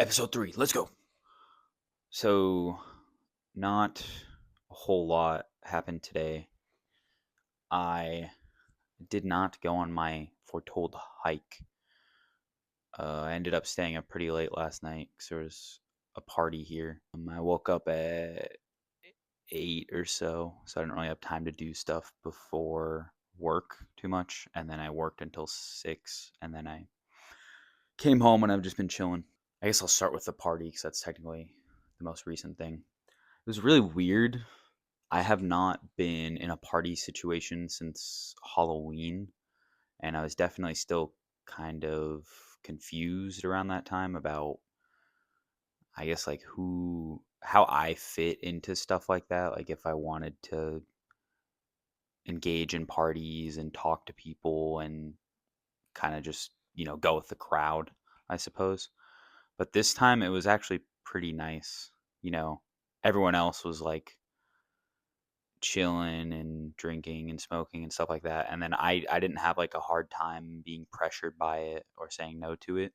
Episode 3, let's go. So, not a whole lot happened today. I did not go on my foretold hike. I ended up staying up pretty late last night because there was a party here. I woke up at 8 or so I didn't really have time to do stuff before work too much. And then I worked until 6, and then I came home and I've just been chilling. I guess I'll start with the party because that's technically the most recent thing. It was really weird. I have not been in a party situation since Halloween, and I was definitely still kind of confused around that time about, I guess, like how I fit into stuff like that. Like, if I wanted to engage in parties and talk to people and kind of just, go with the crowd, I suppose. But this time it was actually pretty nice. You know, Everyone else was like chilling and drinking and smoking and stuff like that. And then I didn't have like a hard time being pressured by it or saying no to it.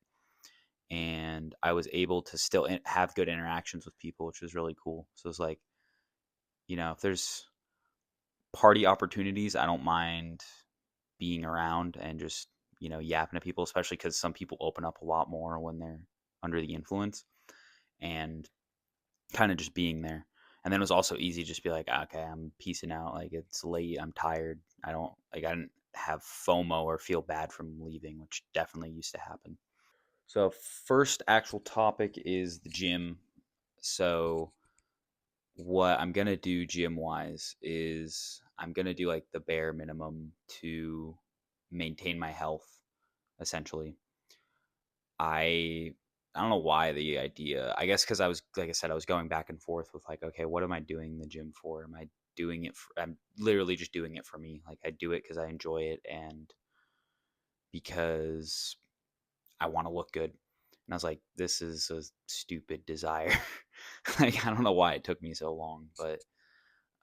And I was able to still have good interactions with people, which was really cool. So it's like, if there's party opportunities, I don't mind being around and just, yapping to people, especially because some people open up a lot more when they're under the influence, and kind of just being there. And then it was also easy to just be like, okay, I'm peacing out. Like, it's late. I'm tired. I didn't have FOMO or feel bad from leaving, which definitely used to happen. So, first actual topic is the gym. So, what I'm going to do gym wise is I'm going to do like the bare minimum to maintain my health, essentially. I I don't know why the idea. I guess because I was, like I said, I was going back and forth with like, okay, what am I doing the gym for? Am I doing it for? I'm literally just doing it for me. Like, I do it because I enjoy it and because I want to look good. And I was like, this is a stupid desire. Like, I don't know why it took me so long, but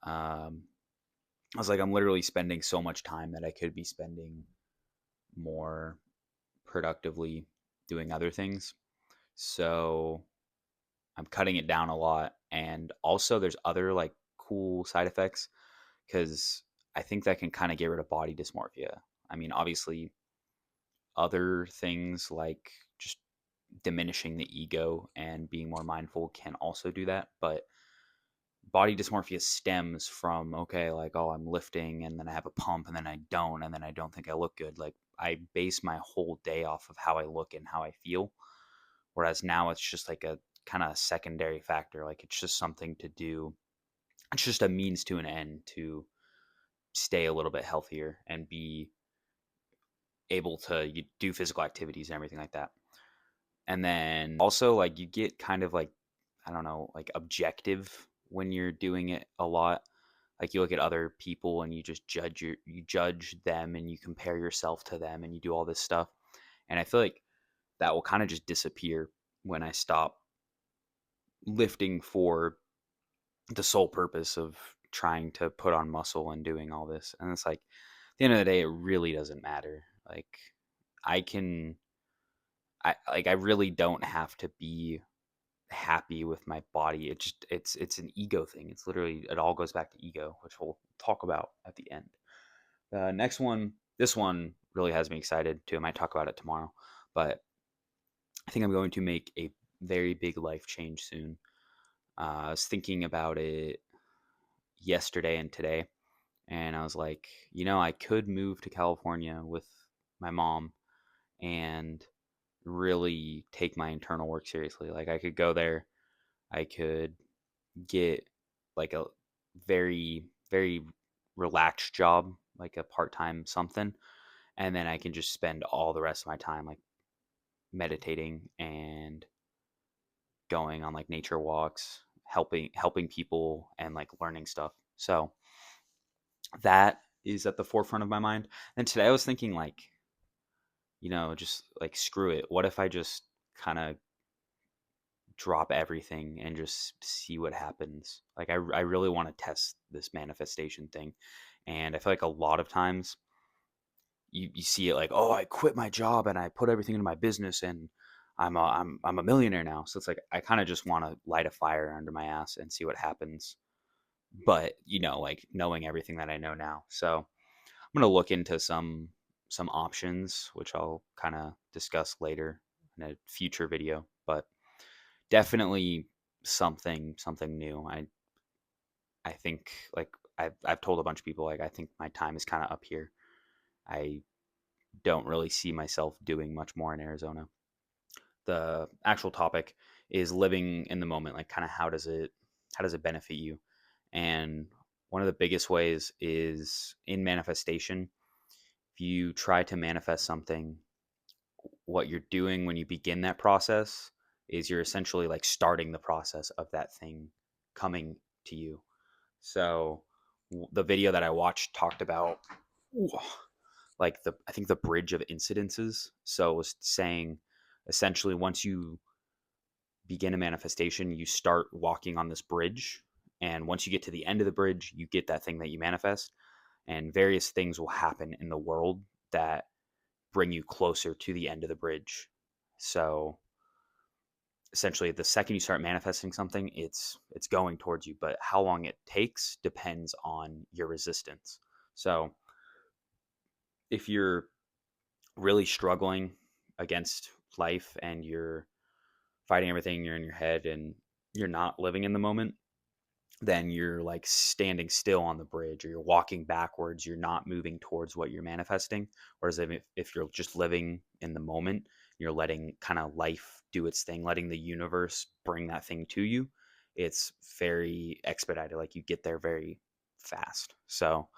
um, I was like, I'm literally spending so much time that I could be spending more productively doing other things. So I'm cutting it down a lot. And also, there's other like cool side effects because I think that can kind of get rid of body dysmorphia. I mean, obviously, other things like just diminishing the ego and being more mindful can also do that. But body dysmorphia stems from, okay, like, oh, I'm lifting and then I have a pump and then I don't, and then I don't think I look good. Like, I base my whole day off of how I look and how I feel. Whereas now it's just like a kind of secondary factor. Like, it's just something to do. It's just a means to an end to stay a little bit healthier and be able to do physical activities and everything like that. And then also, like, you get kind of like, I don't know, like, objective when you're doing it a lot. Like, you look at other people and you judge them and you compare yourself to them and you do all this stuff. And I feel like that will kind of just disappear when I stop lifting for the sole purpose of trying to put on muscle and doing all this. And it's like, at the end of the day, it really doesn't matter. Like, I can, I really don't have to be happy with my body. It's an ego thing. It's literally, it all goes back to ego, which we'll talk about at the end. The next one, this one really has me excited too. I might talk about it tomorrow, but I think I'm going to make a very big life change soon. I was thinking about it yesterday and today, and I was like, I could move to California with my mom and really take my internal work seriously. Like, I could go there, I could get like a very, very relaxed job, like a part time something, and then I can just spend all the rest of my time like meditating and going on like nature walks, helping people and like learning stuff. So that is at the forefront of my mind. And today I was thinking, like, just like, screw it. What if I just kind of drop everything and just see what happens? Like, I really want to test this manifestation thing. And I feel like a lot of times you see it like, oh, I quit my job and I put everything into my business and I'm a millionaire now. So it's like I kind of just want to light a fire under my ass and see what happens. But like knowing everything that I know now, so I'm gonna look into some options, which I'll kind of discuss later in a future video. But definitely something new. I think like I've told a bunch of people like I think my time is kind of up here. I don't really see myself doing much more in Arizona. The actual topic is living in the moment, like kind of how does it benefit you? And one of the biggest ways is in manifestation. If you try to manifest something, what you're doing when you begin that process is you're essentially like starting the process of that thing coming to you. So the video that I watched talked about like I think the bridge of incidences. So it was saying essentially once you begin a manifestation, you start walking on this bridge. And once you get to the end of the bridge, you get that thing that you manifest. And various things will happen in the world that bring you closer to the end of the bridge. So essentially the second you start manifesting something, it's going towards you, but how long it takes depends on your resistance. So if you're really struggling against life and you're fighting everything, you're in your head and you're not living in the moment, then you're like standing still on the bridge or you're walking backwards. You're not moving towards what you're manifesting. Whereas if you're just living in the moment, you're letting kind of life do its thing, letting the universe bring that thing to you. It's very expedited. Like you get there very fast. So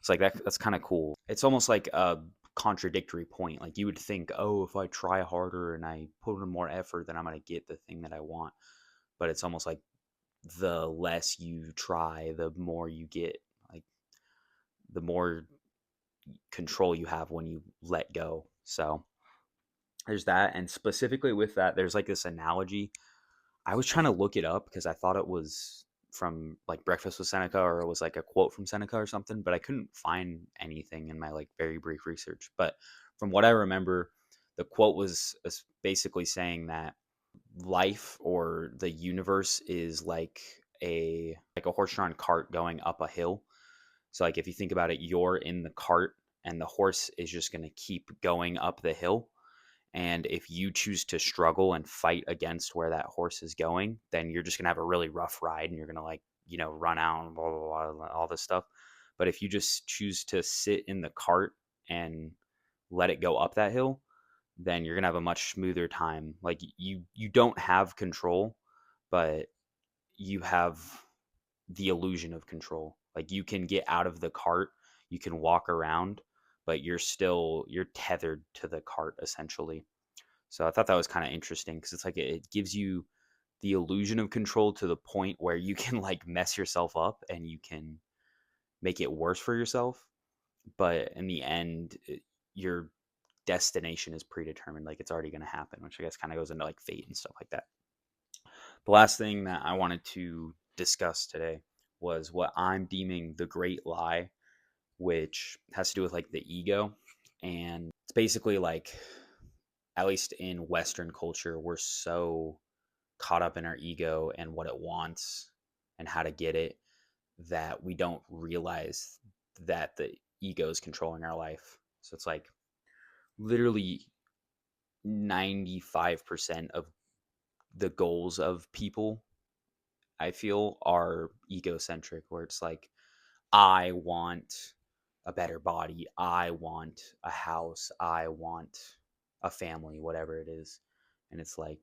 it's like that's kind of cool. It's almost like a contradictory point. Like you would think, oh, if I try harder and I put in more effort, then I'm going to get the thing that I want. But it's almost like the less you try, the more you get. Like the more control you have when you let go. So there's that. And specifically with that, there's like this analogy. I was trying to look it up because I thought it was from like Breakfast with Seneca or it was like a quote from Seneca or something, but I couldn't find anything in my like very brief research. But from what I remember, the quote was basically saying that life or the universe is like a horse-drawn cart going up a hill. So like if you think about it, you're in the cart and the horse is just going to keep going up the hill. And if you choose to struggle and fight against where that horse is going, then you're just going to have a really rough ride and you're going to like, run out and blah, blah, blah, all this stuff. But if you just choose to sit in the cart and let it go up that hill, then you're going to have a much smoother time. Like you don't have control, but you have the illusion of control. Like you can get out of the cart, you can walk around, but you're tethered to the cart essentially. So I thought that was kind of interesting because it's like it gives you the illusion of control to the point where you can like mess yourself up and you can make it worse for yourself. But in the end, your destination is predetermined. Like it's already going to happen, which I guess kind of goes into like fate and stuff like that. The last thing that I wanted to discuss today was what I'm deeming the great lie, which has to do with like the ego. And it's basically like, at least in Western culture, we're so caught up in our ego and what it wants and how to get it that we don't realize that the ego is controlling our life. So it's like literally 95% of the goals of people I feel are egocentric, where it's like, I want a better body, I want a house, I want a family, whatever it is. And it's like,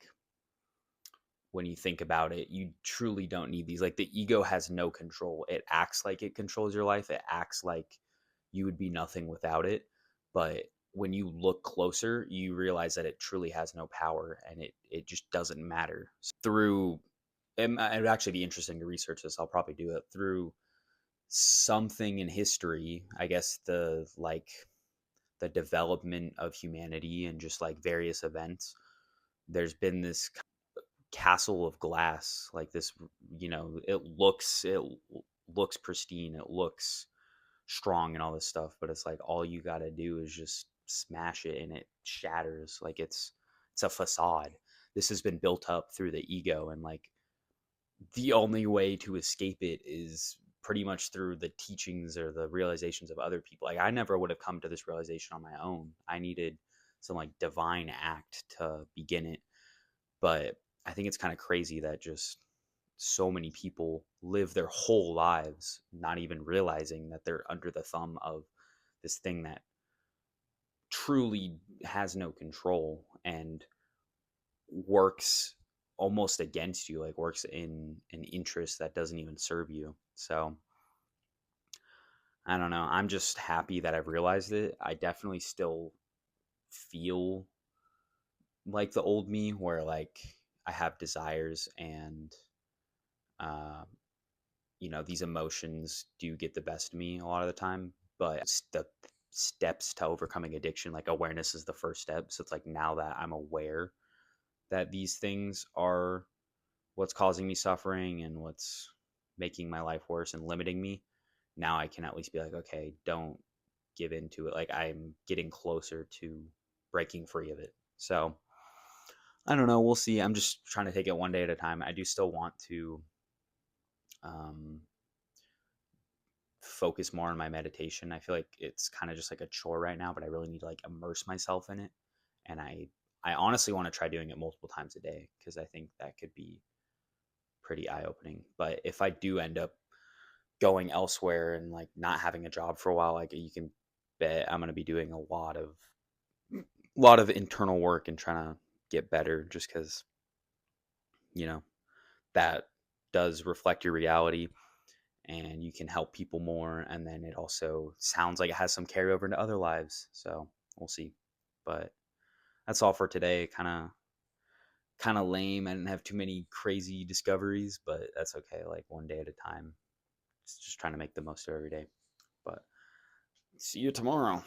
when you think about it, you truly don't need these. Like, the ego has no control. It acts like it controls your life, it acts like you would be nothing without it. But when you look closer, you realize that it truly has no power and it just doesn't matter. Through it would actually be interesting to research this. I'll probably do it through something in history. I guess the development of humanity and just like various events. There's been this castle of glass, like this. It looks pristine. It looks strong and all this stuff, but it's like all you got to do is just smash it and it shatters. Like It's a facade. This has been built up through the ego, and like the only way to escape it is pretty much through the teachings or the realizations of other people. Like I never would have come to this realization on my own. I needed some like divine act to begin it. But I think it's kind of crazy that just so many people live their whole lives not even realizing that they're under the thumb of this thing that truly has no control and works almost against you, like works in an interest that doesn't even serve you. So I don't know. I'm just happy that I've realized it. I definitely still feel like the old me where like I have desires and uh, these emotions do get the best of me a lot of the time, but the steps to overcoming addiction, like awareness is the first step. So it's like now that I'm aware that these things are what's causing me suffering and what's making my life worse and limiting me, now I can at least be like, okay, don't give into it. Like I'm getting closer to breaking free of it. So I don't know. We'll see. I'm just trying to take it one day at a time. I do still want to um, focus more on my meditation. I feel like it's kind of just like a chore right now, but I really need to like immerse myself in it. And I honestly want to try doing it multiple times a day because I think that could be pretty eye opening. But if I do end up going elsewhere and like not having a job for a while, like you can bet I'm going to be doing a lot of internal work and trying to get better just because, you know, that does reflect your reality and you can help people more. And then it also sounds like it has some carryover into other lives. So we'll see. But that's all for today. Kind of lame. I didn't have too many crazy discoveries, but that's okay. Like one day at a time. Just trying to make the most of every day. But see you tomorrow.